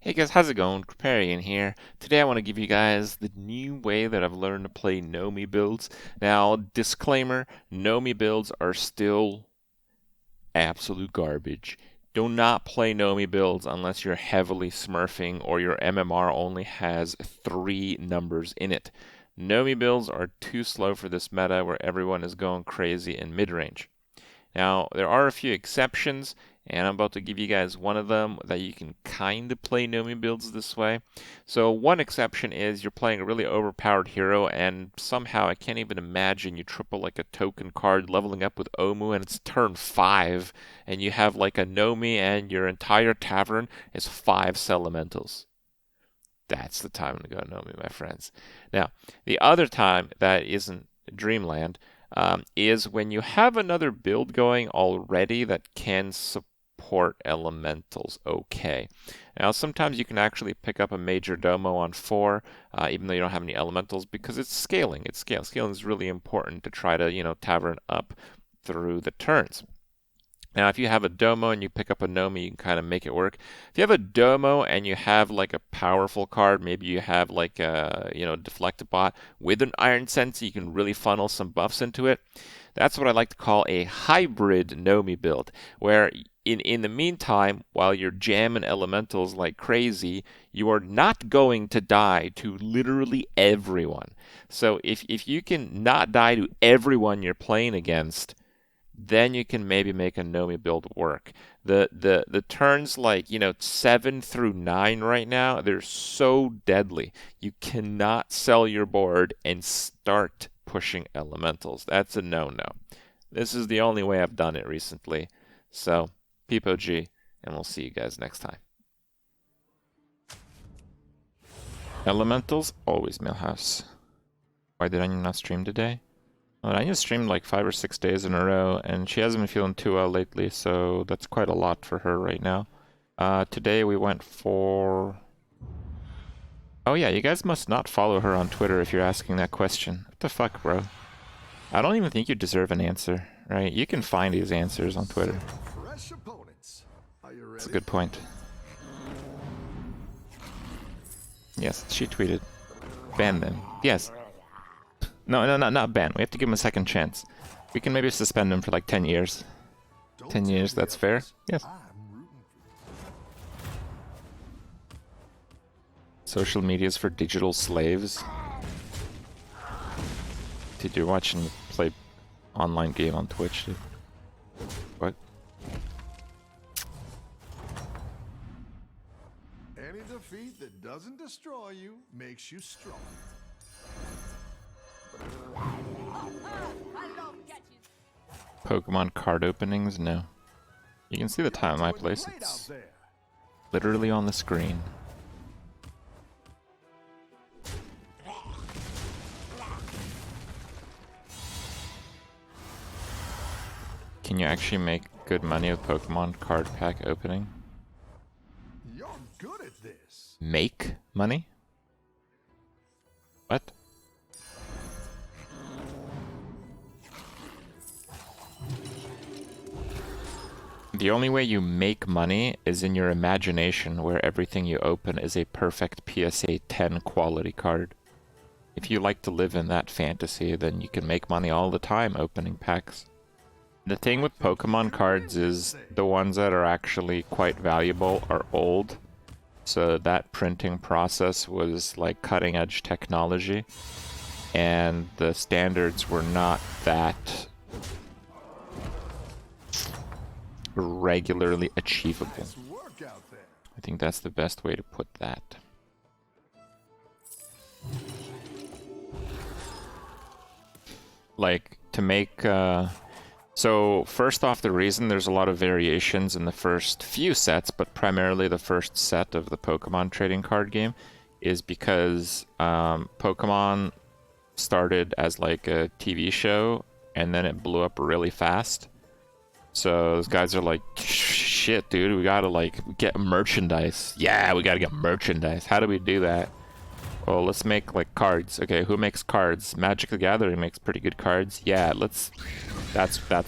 Hey guys, how's it going? Kripparrian here. Today I want to give you guys the new way that I've learned to play Nomi builds. Now, disclaimer, Nomi builds are still absolute garbage. Do not play Nomi builds unless you're heavily smurfing or your MMR only has 3 numbers in it. Nomi builds are too slow for this meta where everyone is going crazy in mid-range. Now, there are a few exceptions, and I'm about to give you guys one of them that you can kind of play Nomi builds this way. So one exception is you're playing a really overpowered hero, and somehow I can't even imagine you triple like a token card leveling up with Omu, and it's turn 5, and you have like a Nomi, and your entire tavern is 5 Elementals. That's the time to go Nomi, my friends. Now, the other time that isn't Dreamland is when you have another build going already that can support elementals okay. Now, sometimes you can actually pick up a major domo on 4, even though you don't have any elementals, because it's scaling. Scaling is really important to try to, tavern up through the turns. Now, if you have a domo and you pick up a Nomi, you can kind of make it work. If you have a domo and you have like a powerful card, maybe you have like a deflected bot with an iron sense, you can really funnel some buffs into it. That's what I like to call a hybrid Nomi build, where in the meantime, while you're jamming elementals like crazy, you are not going to die to literally everyone. So if you can not die to everyone you're playing against, then you can maybe make a Nomi build work. The turns like 7 through 9 right now, they're so deadly. You cannot sell your board and start pushing elementals. That's a no-no. This is the only way I've done it recently. So, Peep OG, and we'll see you guys next time. Elementals, always Millhouse. Why did I not stream today? Well, I just streamed like 5 or 6 days in a row, and she hasn't been feeling too well lately, so that's quite a lot for her right now. Today we went for... Oh yeah, you guys must not follow her on Twitter if you're asking that question. What the fuck, bro? I don't even think you deserve an answer, right? You can find these answers on Twitter. That's a good point. Yes, she tweeted. Ban them. Yes. No, not ban. We have to give him a second chance. We can maybe suspend him for like 10 years. 10 years, that's fair? Yes. Social medias for digital slaves. Dude, you're watching me play online game on Twitch, dude. What? Any defeat that doesn't destroy you makes you strong. Pokemon card openings? No. You can see the time at my place. It's literally on the screen. Can you actually make good money with Pokemon card pack opening? You're good at this. Make money? What? The only way you make money is in your imagination, where everything you open is a perfect PSA 10 quality card. If you like to live in that fantasy, then you can make money all the time opening packs. The thing with Pokemon cards is the ones that are actually quite valuable are old. So that printing process was like cutting edge technology, and the standards were not that regularly achievable. I think that's the best way to put that. Like, to make... So, first off, the reason there's a lot of variations in the first few sets, but primarily the first set of the Pokemon trading card game, is because Pokemon started as like a TV show, and then it blew up really fast. So those guys are like, shit, dude, we gotta like get merchandise. Yeah, we gotta get merchandise. How do we do that? Well, let's make like cards. Okay, who makes cards? Magic the Gathering makes pretty good cards. Yeah, that's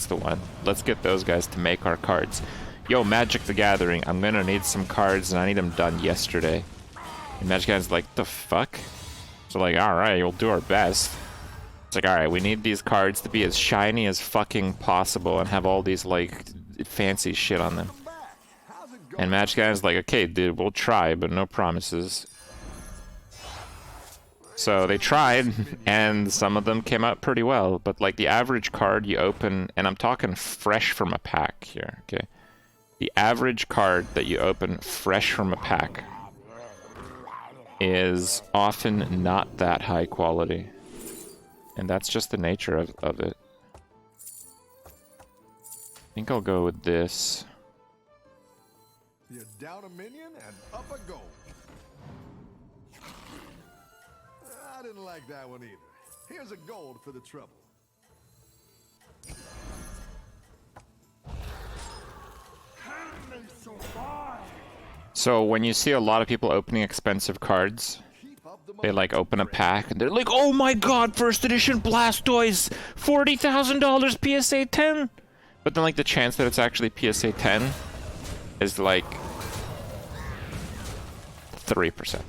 the one. Let's get those guys to make our cards. yo, Magic the Gathering, I'm gonna need some cards and I need them done yesterday. And Magic the Gathering's like, the fuck? So like, alright, we'll do our best. It's like, alright, we need these cards to be as shiny as fucking possible and have all these, like, fancy shit on them. And Magic the Gathering's like, okay, dude, we'll try, but no promises. So they tried, and some of them came out pretty well, but like the average card you open, and I'm talking fresh from a pack here, okay? The average card that you open fresh from a pack is often not that high quality. And that's just the nature of it. I think I'll go with this. You're down a minion and up a gold. I didn't like that one either. Here's a gold for the trouble. So when you see a lot of people opening expensive cards, they like open a pack and they're like, oh my god, first edition Blastoise, $40,000 PSA 10. But then like the chance that it's actually PSA 10 is like 3%.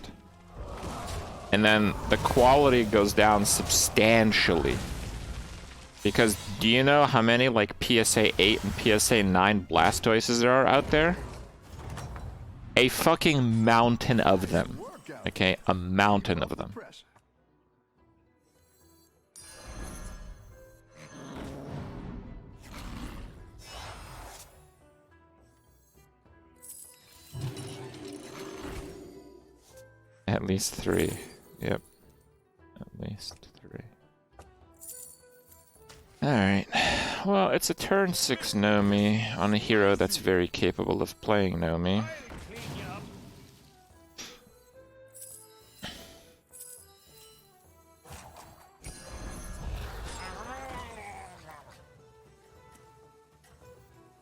And then the quality goes down substantially. Because do you know how many like PSA 8 and PSA 9 Blastoises there are out there? A fucking mountain of them. Okay, a mountain of them. At least 3. Yep. At least 3. Alright. Well, it's a turn 6 Nomi on a hero that's very capable of playing Nomi.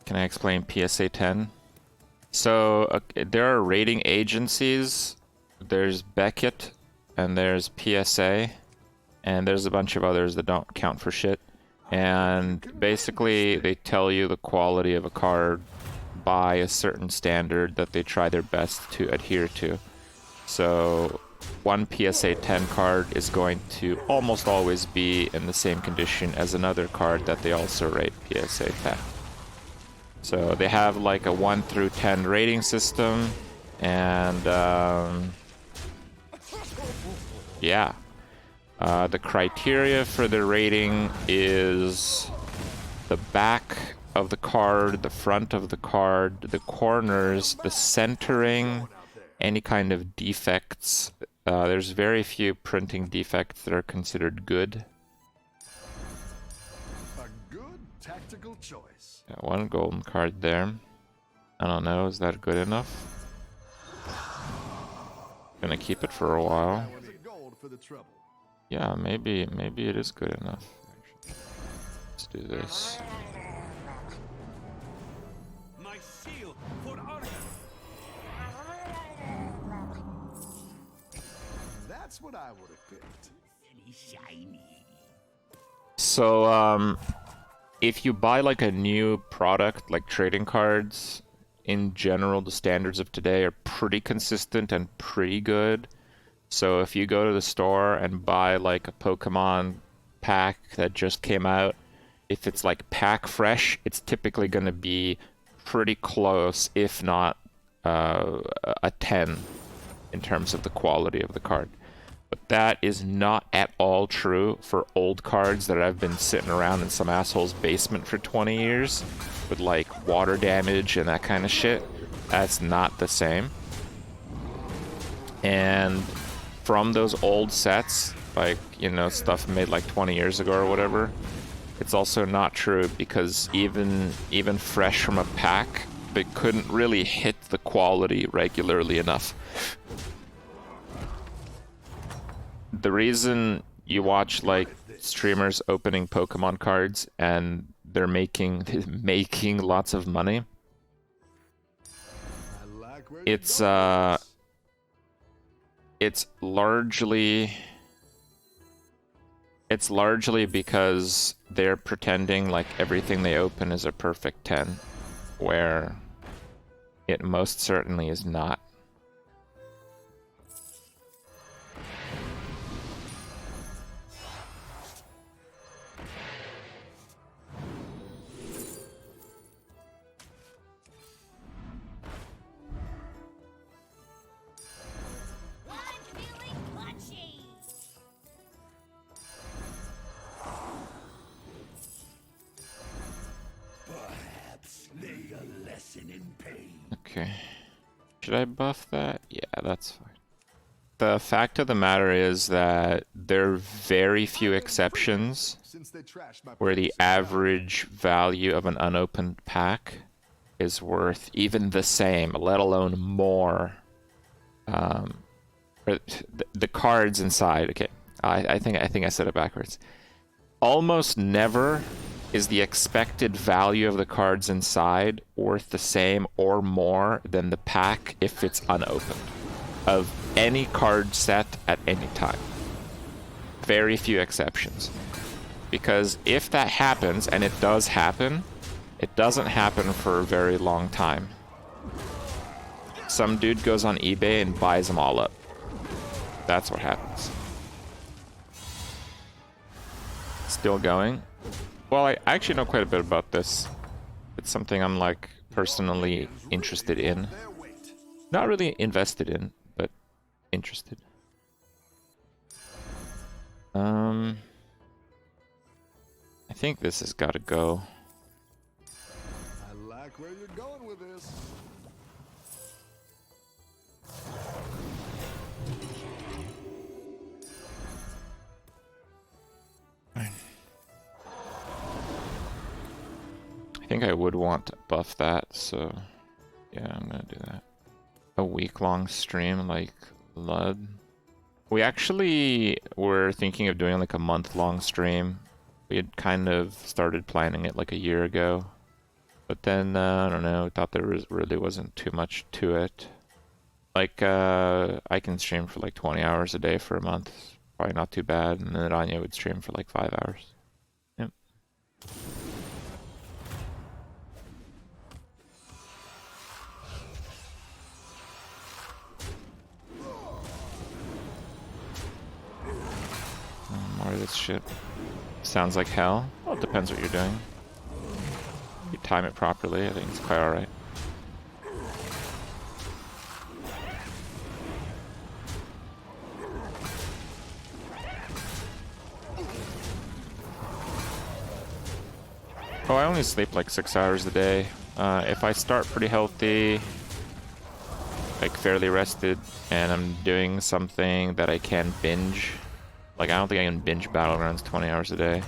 Can I explain PSA 10? So, there are rating agencies. There's Beckett, and there's PSA, and there's a bunch of others that don't count for shit. And basically, they tell you the quality of a card by a certain standard that they try their best to adhere to. So, one PSA 10 card is going to almost always be in the same condition as another card that they also rate PSA 10. So they have like a 1 through 10 rating system, and yeah. The criteria for the rating is the back of the card, the front of the card, the corners, the centering, any kind of defects. There's very few printing defects that are considered good. A good tactical choice. Got one golden card there. I don't know, is that good enough? Gonna keep it for a while. Yeah, maybe it is good enough. Actually. Let's do this. My seal for honor. That's what I would have picked. So, if you buy like a new product, like trading cards, in general, the standards of today are pretty consistent and pretty good. So if you go to the store and buy like a Pokemon pack that just came out, if it's like pack fresh, it's typically going to be pretty close, if not a 10 in terms of the quality of the card. But that is not at all true for old cards that have been sitting around in some asshole's basement for 20 years with like water damage and that kind of shit. That's not the same. And from those old sets, like, you know, stuff made like 20 years ago or whatever, it's also not true because even fresh from a pack, they couldn't really hit the quality regularly enough. The reason you watch like streamers opening Pokemon cards and they're making lots of money, it's largely because they're pretending like everything they open is a perfect 10, where It most certainly is not. Okay. Should I buff that? Yeah, that's fine. The fact of the matter is that there are very few exceptions where the average value of an unopened pack is worth even the same, let alone more. The cards inside. Okay, I think I said it backwards. Almost never is the expected value of the cards inside worth the same or more than the pack if it's unopened of any card set at any time. Very few exceptions. Because if that happens, and it does happen, it doesn't happen for a very long time. Some dude goes on eBay and buys them all up. That's what happens. Still going? Well, I actually know quite a bit about this. It's something I'm like personally interested in. Not really invested in, but interested. I think this has got to go. I like where you're going with this. I think I would want to buff that, so yeah, I'm gonna do that. A week-long stream like Lud. We actually were thinking of doing like a month-long stream. We had kind of started planning it like a year ago, but then I don't know, we thought there really wasn't too much to it. Like I can stream for like 20 hours a day for a month, probably not too bad, and then Anya would stream for like 5 hours. Yep. More of this shit. Sounds like hell. Well, it depends what you're doing. If you time it properly, I think it's quite alright. Oh, I only sleep like 6 hours a day. If I start pretty healthy, like fairly rested, and I'm doing something that I can binge, like I don't think I can binge Battlegrounds 20 hours a day.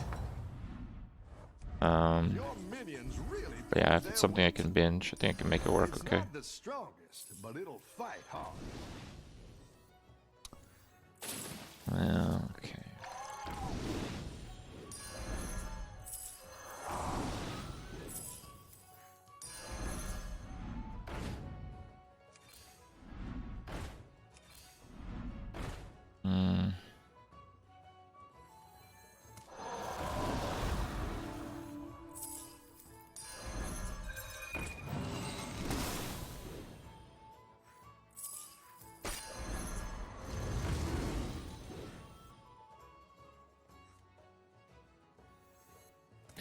But yeah, if it's something I can binge, I think I can make it work okay. The strongest, but it'll fight hard. Well, okay.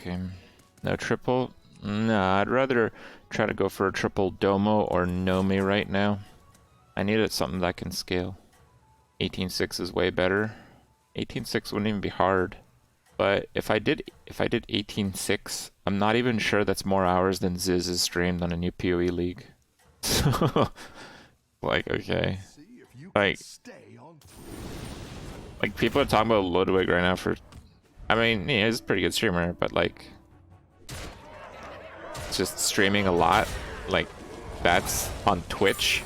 Okay, no triple? Nah, I'd rather try to go for a triple Domo or Nomi right now. I needed something that can scale. 18.6 is way better. 18.6 wouldn't even be hard. But if I did 18.6, I'm not even sure that's more hours than Ziz is streamed on a new PoE league. So, like, okay. Like people are talking about Ludwig right now for... I mean, yeah, he's a pretty good streamer, but like... just streaming a lot, like, that's on Twitch.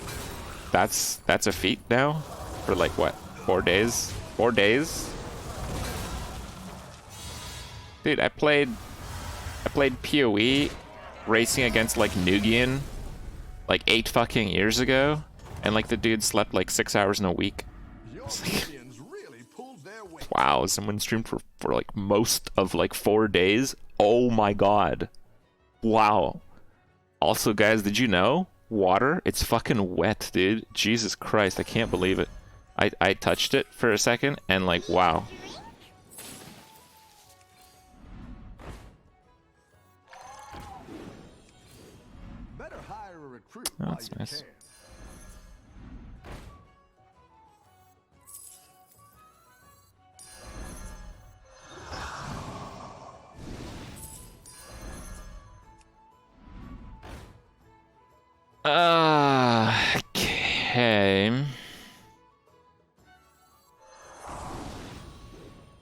That's a feat now? For like, what, 4 days? 4 days? Dude, I played PoE racing against like Nugian like 8 fucking years ago, and like the dude slept like 6 hours in a week. Wow, someone streamed for like most of like 4 days. Oh my god. Wow. Also, guys, did you know water? It's fucking wet, dude. Jesus Christ, I can't believe it. I touched it for a second and like, wow. Better hire a recruit Oh, while that's you nice. can. Okay.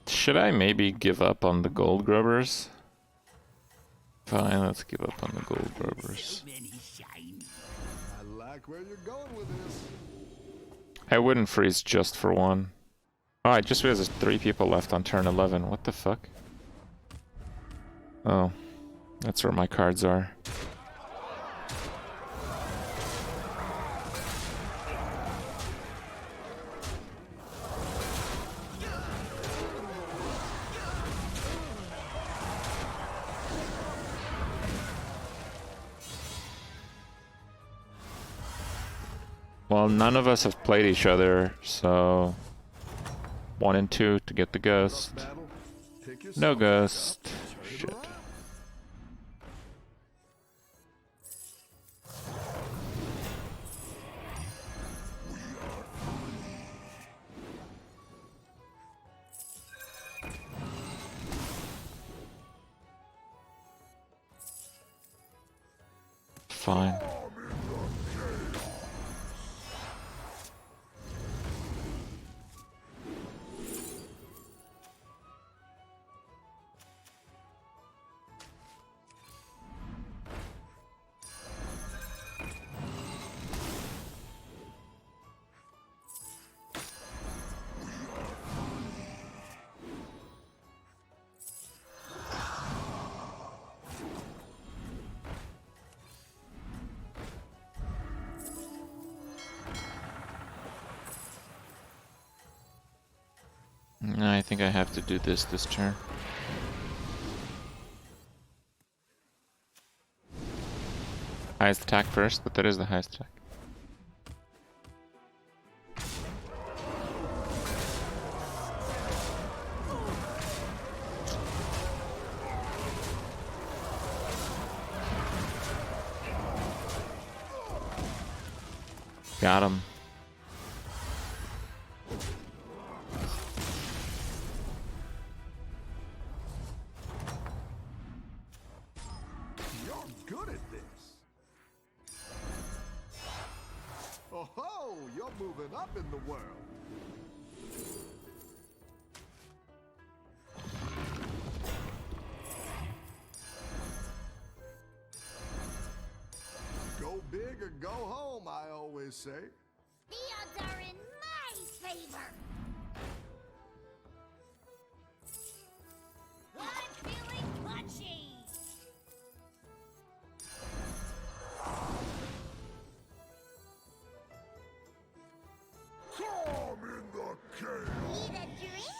Should I maybe give up on the gold grubbers? Fine, let's give up on the gold grubbers. I like where you're going with this. I wouldn't freeze just for one. Oh, I just realized there's 3 people left on turn 11. What the fuck? Oh, that's where my cards are. Well, none of us have played each other, so 1 and 2 to get the ghost. Battle, pick your No song ghost. back up, turn it Shit. around. Fine. I think I have to do this turn. Highest attack first, but that is the highest attack. Got him. You're good at this. Oh ho! You're moving up in the world. Go big or go home, I always say. The odds are in my favor. I'm feeling punchy. Come in the cave. Need a drink?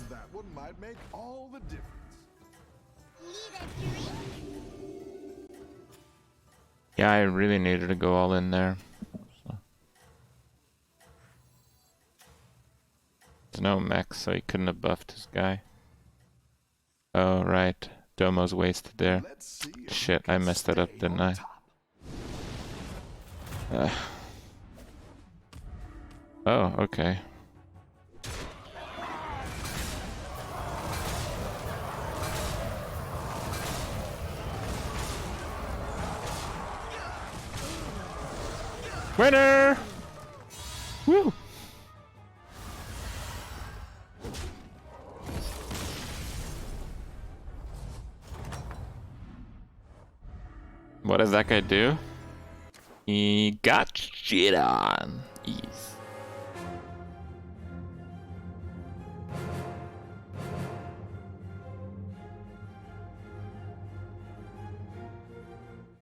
That one might make all the difference. Need a drink? Yeah, I really needed to go all in there. So. There's no mech, so he couldn't have buffed his guy. Oh, right. Domo's wasted there. Let's see if Shit, you I can messed that up, stay didn't on I? top. Oh, okay. Winner! Woo! What does that guy do? He got shit on. Ease.